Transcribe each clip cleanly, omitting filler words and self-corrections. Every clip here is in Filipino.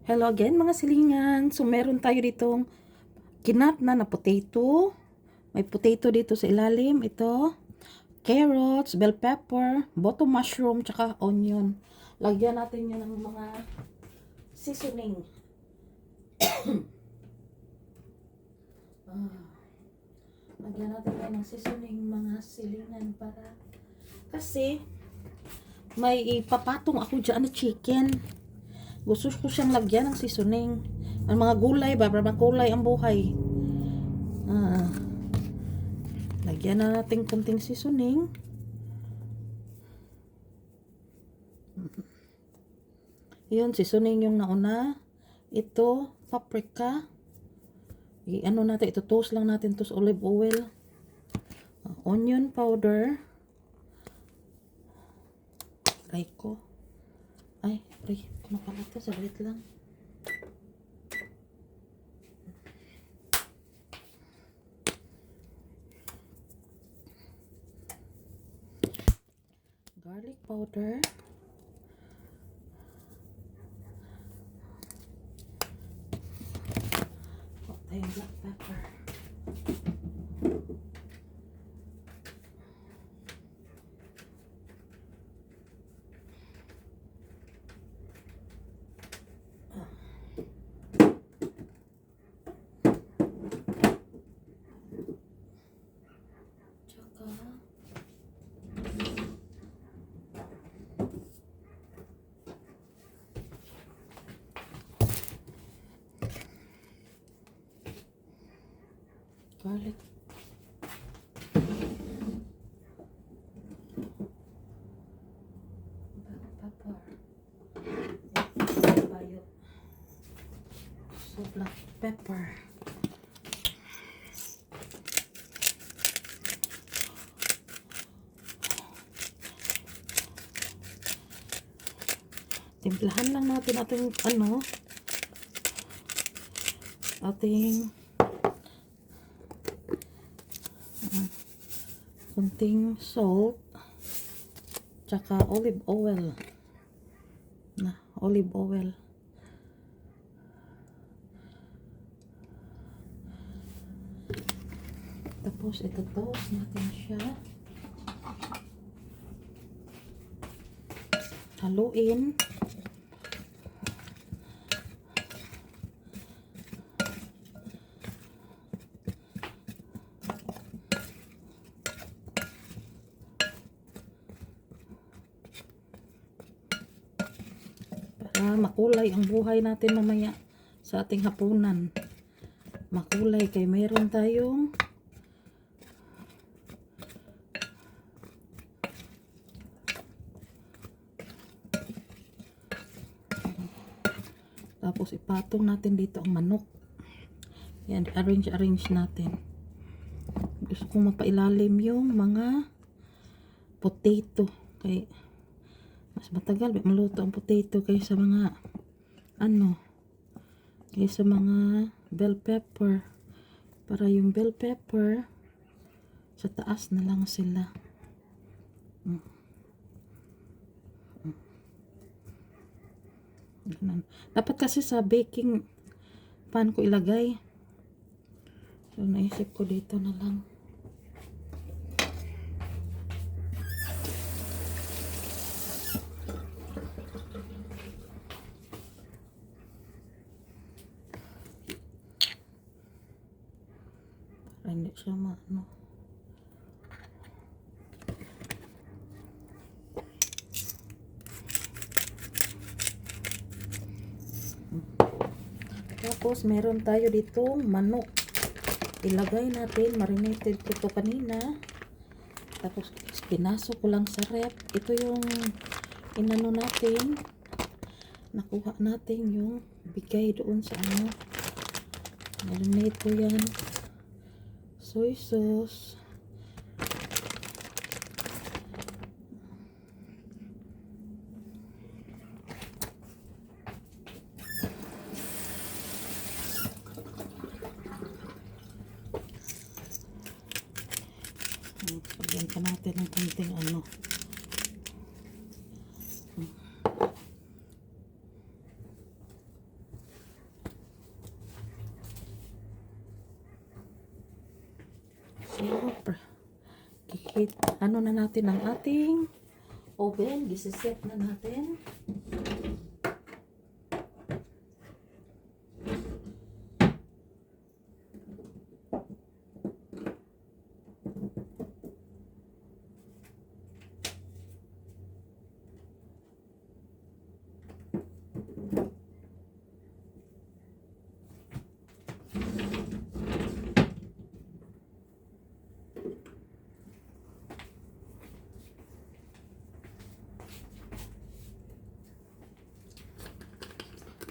Hello again mga silingan. So meron tayo ditong kinat na potato. May potato dito sa ilalim. Ito, carrots, bell pepper, boto mushroom, tsaka onion. Lagyan natin yan ng mga seasoning. Lagyan natin yan ng seasoning mga silingan para kasi may ipapatong ako dyan na chicken. Gusto ko siyang lagyan ng seasoning. Ang mga gulay ba? Para makulay ang buhay. Lagyan na natin konting seasoning. Yun, seasoning yung nauna. Ito, paprika. I-ano natin, ito toast lang natin to sa olive oil. Onion powder. Try ko. Ay, pre, ano pala ito? Saglit lang. Garlic powder. Tayong black pepper. Garlic. Pepper. So black pepper. Timplahan lang natin ating ating konting salt tsaka olive oil tapos ito toast natin siya, haluin. Makulay ang buhay natin mamaya sa ating hapunan. Makulay kay meron tayong tapos ipatong natin dito ang manok. Yan, arrange natin. Gusto kong mapailalim yung mga potato kay mas matagal maluto ang potato kaysa mga kaysa mga bell pepper. Para yung bell pepper sa taas na lang sila. Dapat kasi sa baking pan ko ilagay. So naisip ko dito na lang. Hindi siya Tapos meron tayo dito manok. Ilagay natin, marinated ko to kanina. Tapos pinasok ko lang sa rep. Ito yung inano natin. Nakuha natin yung bigay doon sa marinate ko yan. Soy sauce. Lagyan pa natin ng konting So, ano na natin ang ating oven. Gisiset na natin.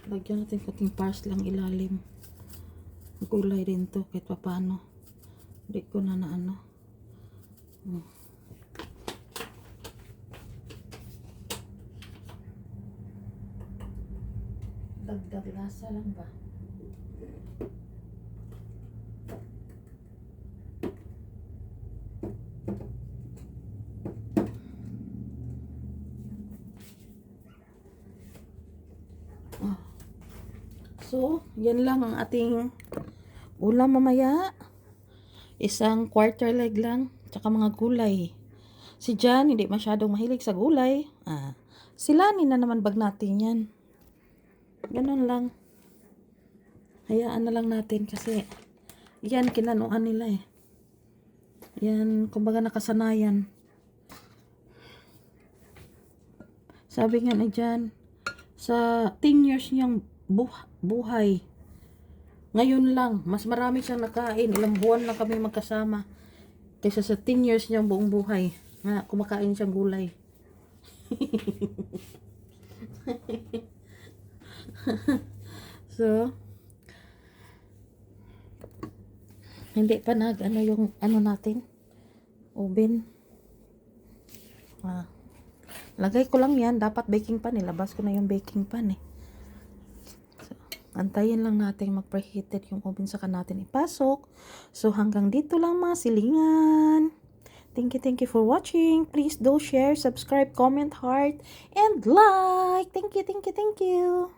Lagyan natin kunting pars lang ilalim. Gulay din to kahit papano. Hindi ko na ano. Dagdag lasa lang ba? So, yan lang ang ating ulam mamaya. Isang quarter leg lang, tsaka mga gulay. Si Jan, hindi masyadong mahilig sa gulay. Silanin na naman bag natin yan. Ganun lang. Hayaan na lang natin kasi yan, kinanuan nila eh. Yan, kumbaga nakasanayan. Sabi nga ni Jan, sa 10 years niyang buhay, ngayon lang, mas marami siyang nakain. Ilang buwan lang kami magkasama. Kaysa sa 10 years niyang buong buhay na kumakain siyang gulay. So, hindi pa ano yung ano natin, oven. Lagay ko lang yan. Dapat baking pan. Ilabas ko na yung baking pan eh. So, antayin lang natin mag-preheated yung oven saka natin ipasok. So, hanggang dito lang mga silingan. Thank you for watching. Please do share, subscribe, comment, heart, and like. Thank you.